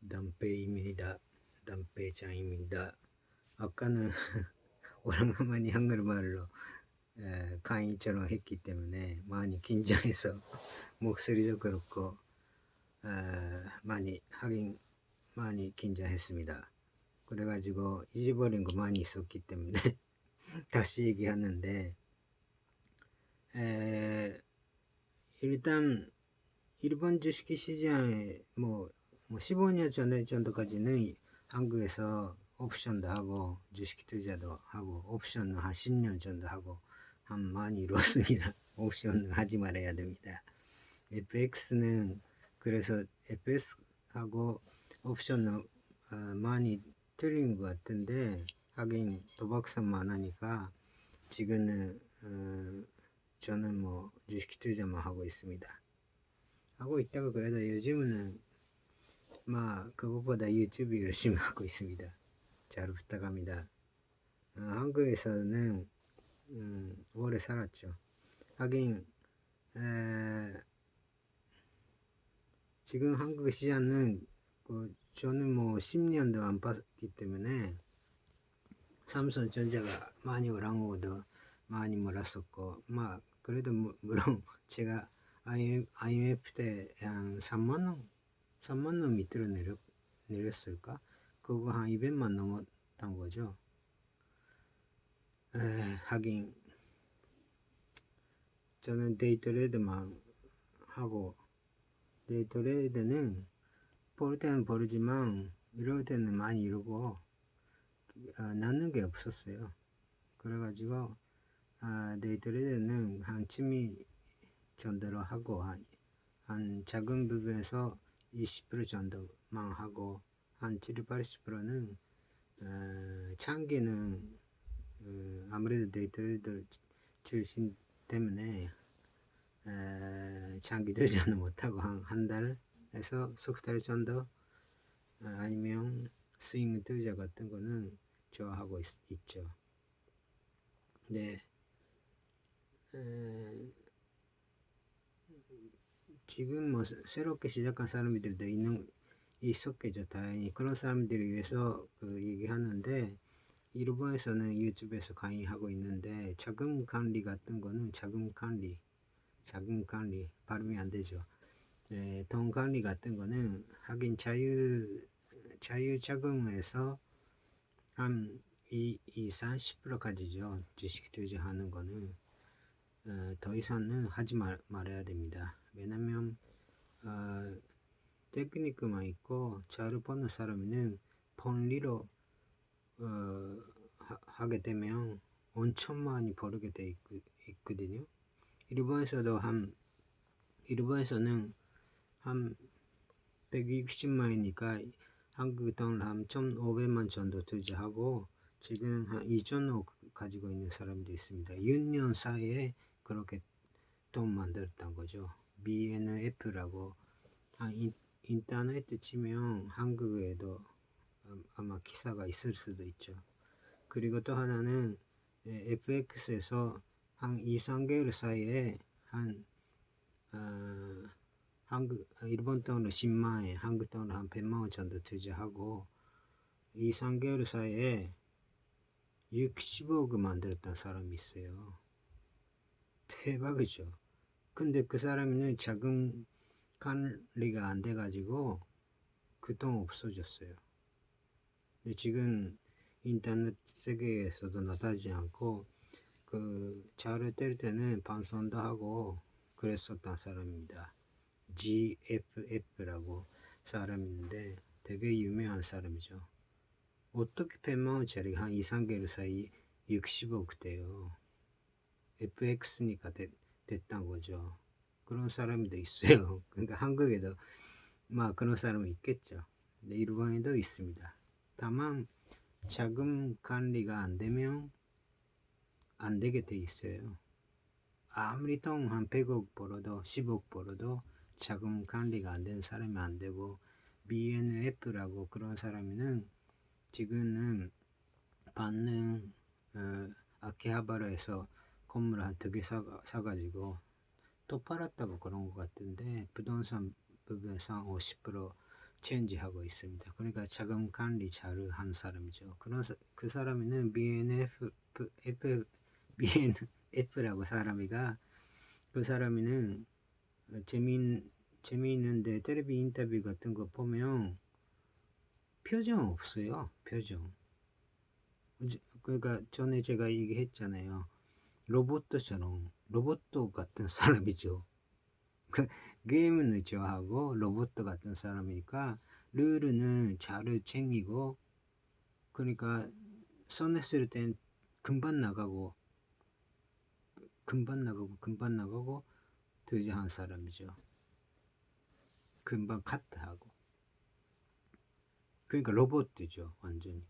담페입니다. 담페짱입니다. 아까는 오랜만에 한글말로 강의처럼 했기 때문에 많이 긴장해서 목소리도 그렇고 많이 긴장했습니다. 그래가지고 잊어버린 거 많이 있었기 때문에 다시 얘기하는데 일단 일본 주식시장에 뭐 15년 전에 정도까지는 한국에서 옵션도 하고 주식 투자도 하고 옵션은 한 10년 정도 하고 한 많이 이루었습니다. 옵션은 하지 말아야 됩니다. FX는 그래서 FX하고 옵션은 많이 틀린 것 같은데 하긴 도박성만 하니까 지금은 저는 뭐 주식 투자만 하고 있습니다. 하고 있다가 그래도 요즘은 그것보다 유튜브 열심히 하고 있습니다. 잘 부탁합니다. 한국에서는 오래 살았죠. 하긴 지금 한국 시장은 저는 뭐 10년도 안 봤기 때문에 삼성전자가 많이 오른 것도 많이 몰랐었고 그래도 물론 제가 IMF 때 한 3만원 밑으로 내렸을까? 그거 한 200만 넘었던 거죠. 하긴 저는 데이트레이드만 하고 데이트레이드는 볼 때는 버리지만 이럴 때는 많이 이러고 낳는 게 없었어요. 그래가지고 데이트레이드는 한 취미 정도로 하고 한 작은 부분에서 20% 정도만 하고 한 70, 80%는 장기는 아무래도 데이트레이드 출신 때문에 장기 투자는 못하고 한 달에서 석 달 정도 아니면 스윙 투자 같은 거는 좋아하고 있죠. 네. 지금 뭐 새롭게 시작한 사람들도 있었겠죠. 다행히 그런 사람들을 위해서 얘기하는데 일본에서는 유튜브에서 강의하고 있는데 자금 관리 같은 거는 자금 관리 발음이 안 되죠. 돈 관리 같은 거는 하긴 자유 자금에서 한 30%까지죠. 주식 투자하는 거는 더 이상은 하지 말아야 됩니다. 왜냐면 테크닉만 있고 잘 버는 사람은 펀리로 하게 되면 엄청 많이 벌게 돼 있거든요. 일본에서는 한 160만이니까 한국 돈 한 1,500만 정도 투자하고 지금 한 2,500 가지고 있는 사람도 있습니다. 6년 사이에 그렇게 돈 만들었던 거죠. BNF라고 인터넷 치면 한국에도 아마 기사가 있을 수도 있죠. 그리고 또 하나는 FX에서 한 2, 3개월 사이에 일본 돈으로 10만원, 한국 돈으로 한 100만원 정도 투자하고 2, 3개월 사이에 60억 만들었던 사람이 있어요. 대박이죠. 근데 그 사람은 자금 관리가 안 돼가지고 그 돈 없어졌어요. 근데 지금 인터넷 세계에서도 나타나지 않고 자를 뗄 때는 방송도 하고 그랬었던 사람입니다. GFF라고 사람인데 되게 유명한 사람이죠. 어떻게 100만원짜리 한 2, 3개월 사이 60억 돼요. FX니까 됐단 거죠. 그런 사람도 있어요. 그러니까 한국에도 그런 사람은 있겠죠. 근데 일본에도 있습니다. 다만 자금 관리가 안 되면 안 되게 돼 있어요. 아무리 돈 한 100억 벌어도 10억 벌어도 자금 관리가 안 되는 사람이 안 되고 BNF라고 그런 사람은 지금은 받는 아키하바라에서 건물 한 2개 사가지고 또 팔았다고 그런 것 같은데 부동산 부분에서 50% 체인지하고 있습니다. 그러니까 자금 관리 잘 한 사람이죠. 그 사람은 BNF라고 사람이가 그 사람은 재미있는데 텔레비 인터뷰 같은 거 보면 표정 없어요. 표정. 그러니까 전에 제가 얘기했잖아요. 로봇 같은 사람이죠. 그 게임은 좋아하고 로봇 같은 사람이니까 룰은 잘 챙기고 그러니까 손했을 땐 금방 나가고 드지한 사람이죠. 금방 카트하고 그러니까 로봇이죠. 완전히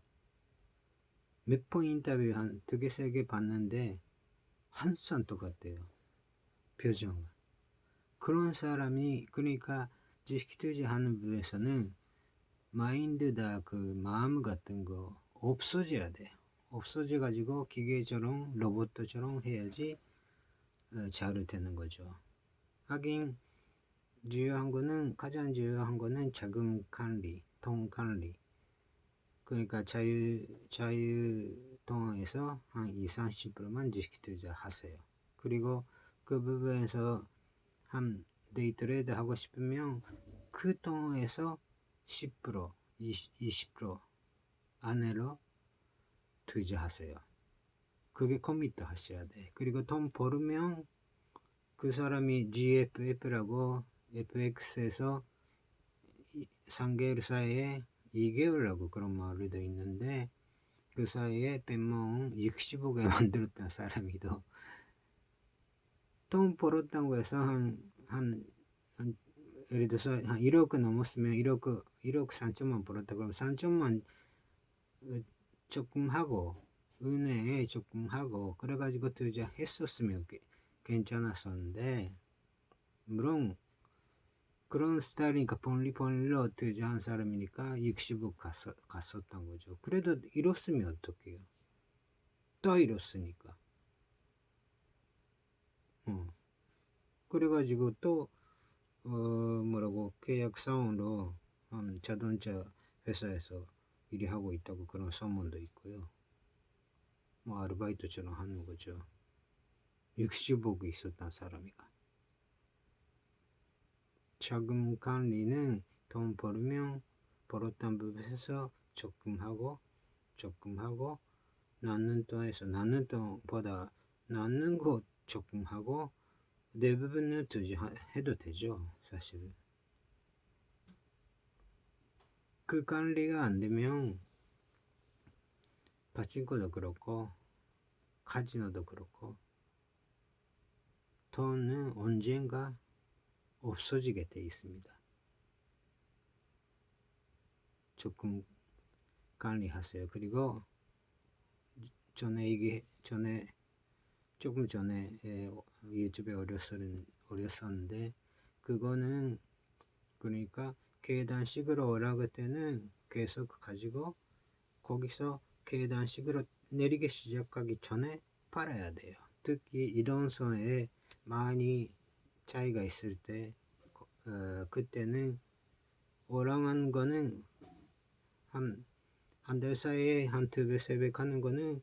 몇 번 인터뷰 한 2개 3개 봤는데 항상 똑같아요. 표정 그런 사람이 그러니까 지식투지 하는 부분에서는 마인드다 그 마음 같은 거 없어져야 돼. 없어져 가지고 기계처럼 로봇처럼 해야지 잘 되는 거죠. 하긴 가장 중요한 거는 자금 관리, 돈 관리. 그러니까 자유 통화에서 한 20-30%만 지식 투자 하세요. 그리고 그 부분에서 한 데이 트레이드 하고 싶으면 그 통화에서 10%, 20% 안으로 투자하세요. 그게 커미트 하셔야 돼. 그리고 돈 벌으면 그 사람이 GFF라고 FX에서 3개월 사이에 2개월이라고 그런 말이 돼 있는데 그 사이에 100만 60억에 만들었던 사람이도 돈 벌었다고 해서 한 예를 들어서 한 1억 넘었으면 1억 3천만 벌었다 그러면 3천만 조금 하고 은행에 조금 하고 그래가지고 투자했었으면 괜찮았었는데 물론 그런 스타일이니까 펀리로 투자한 사람이니까 60억 갔었던 거죠. 그래도 잃었으면 어떡해요. 또 잃었으니까. 그래가지고 또 뭐라고 계약사원으로 자동차 회사에서 일하고 있다고 그런 소문도 있고요. 뭐 아르바이트처럼 하는 거죠. 60억이 있었던 사람이가. 자금 관리는 돈 벌으면 벌었던 부분에서 적금하고 낳는 돈보다 낳는 거 적금하고 대부분은 투자해도 되죠. 사실은. 그 관리가 안 되면 파친코도 그렇고 카지노도 그렇고 돈은 언젠가 없어지게 돼 있습니다. 조금 관리하세요. 그리고 조금 전에 유튜브에 올렸었는데 그거는 그러니까 계단식으로 오라고 때는 계속 가지고 거기서 계단식으로 내리기 시작하기 전에 팔아야 돼요. 특히 이동선에 많이 차이가 있을 때 그때는 오랑한 거는 한 달 사이에 한 2배, 3배 가는 거는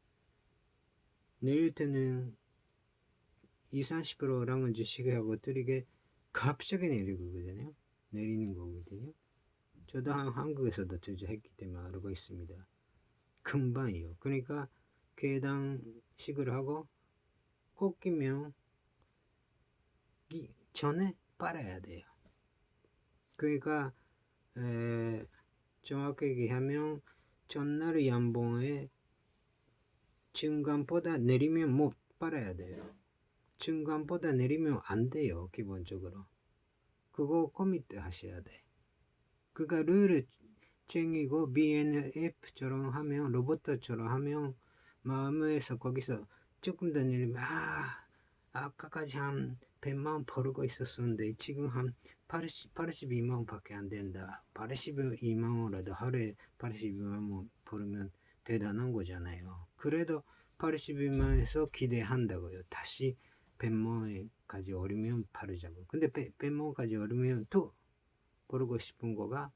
내릴 때는 20-30% 오랑은 주식하고 뜨리게 갑자기 내리는 거거든요. 저도 한국에서도 투자했기 때문에 알고 있습니다. 금방이요. 그러니까 계단식으로 하고 꺾이면 전에 빨아야 돼요. 그러니까 정확하게 얘기하면 전날 연봉의 증감보다 내리면 못 빨아야 돼요. 증감보다 내리면 안 돼요. 기본적으로. 그거 커미트 하셔야 돼. 그가 룰을 챙기고 BNF처럼 하면 로봇처럼 하면 마음에서 거기서 조금 더 내리면 아까까지 한 100만 벌고 있었는데 지금 한 82만 밖에 안 된다. 82만 원이라도 하루에 82만 원 벌으면 대단한 거잖아요. 그래도 82만에서 기대한다고요. 다시 100만원까지 오르면 팔으자고. 근데 100만원까지 오르면 또 벌고 싶은 거가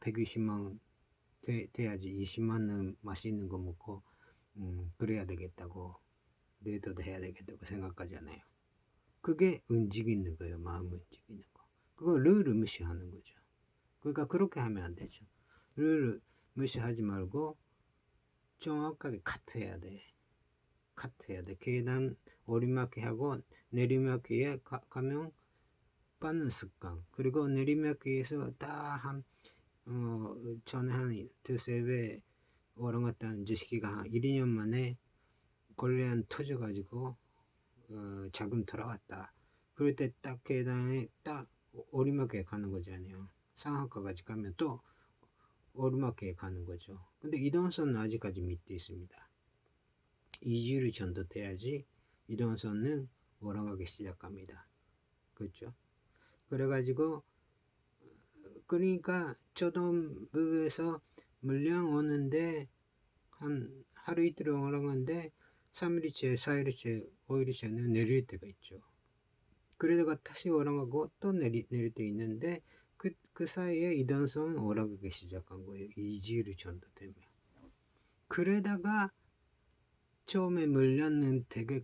120만 돼야지 20만은 맛있는 거 먹고 그래야 되겠다고 데이트도 해야 되겠다고 생각하잖아요. 그게 움직이는 거예요. 마음 움직이는 거. 그거 룰을 무시하는 거죠. 그러니까 그렇게 하면 안 되죠. 룰을 무시하지 말고 정확하게 카트해야 돼. 카트해야 돼. 계단 오르막이 하고 내리막길에 가면 빠는 습관. 그리고 내리막길에서 딱 전에 한 두세 배 올라갔다는 지식이가 한 1, 2년 만에 골레안 터져가지고 자금 돌아왔다. 그럴 때 딱 계단에 딱 오르막에 가는 거잖아요. 상하가까지 가면 또 오르막에 가는 거죠. 근데 이동선은 아직까지 밑에 있습니다. 2주를 정도 돼야지 이동선은 올라가기 시작합니다. 그렇죠? 그래가지고 그러니까 초등부에서 물량 오는데 한 하루 이틀 올라가는데 3일째, 4일째, 5일째는 내릴 때가 있죠. 그러다가 다시 올라가고 또 내릴 때 있는데 그 사이에 이동선은 올라가기 시작한 거예요. 2주를 정도 되면. 그러다가 처음에 물량은 되게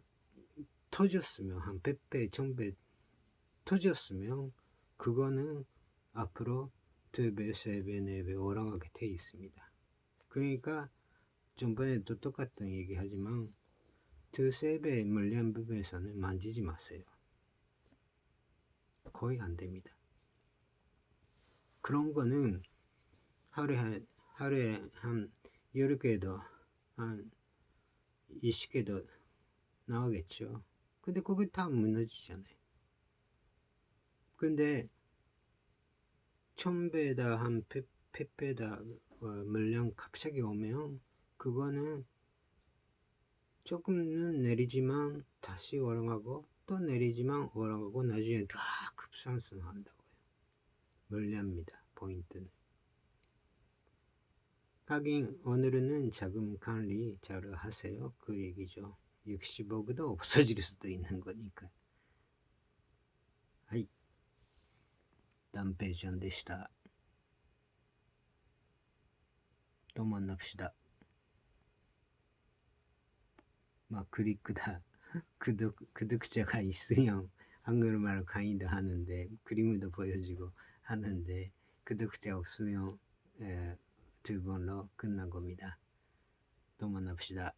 터졌으면 한 100배, 1000배 터졌으면 그거는 앞으로 2배, 3배, 4배 올라가게 돼 있습니다. 그러니까 전번에도 똑같은 얘기 하지만 2, 3배 물량 부분에서는 만지지 마세요. 거의 안 됩니다. 그런 거는 하루에 한 10개도 한 20개도 나오겠죠. 근데 그게 다 무너지잖아요. 근데 1000배다 한 100배다 물량 갑자기 오면 그거는 조금은 내리지만 다시 올라가고 또 내리지만 올라가고 나중에 다 급상승한다고요. 물량입니다. 포인트는. 하긴 오늘은 자금 관리 잘 하세요. 그 얘기죠. 60억도 없어질 수도 있는 거니까. 하이, 단페이션でした。또 만납시다. 막 그립다. 구독자가 있으면 한국말 강의도 하는데 그림도 보여주고 하는데 구독자 없으면 두 번로 끝난 겁니다. 또 만납시다.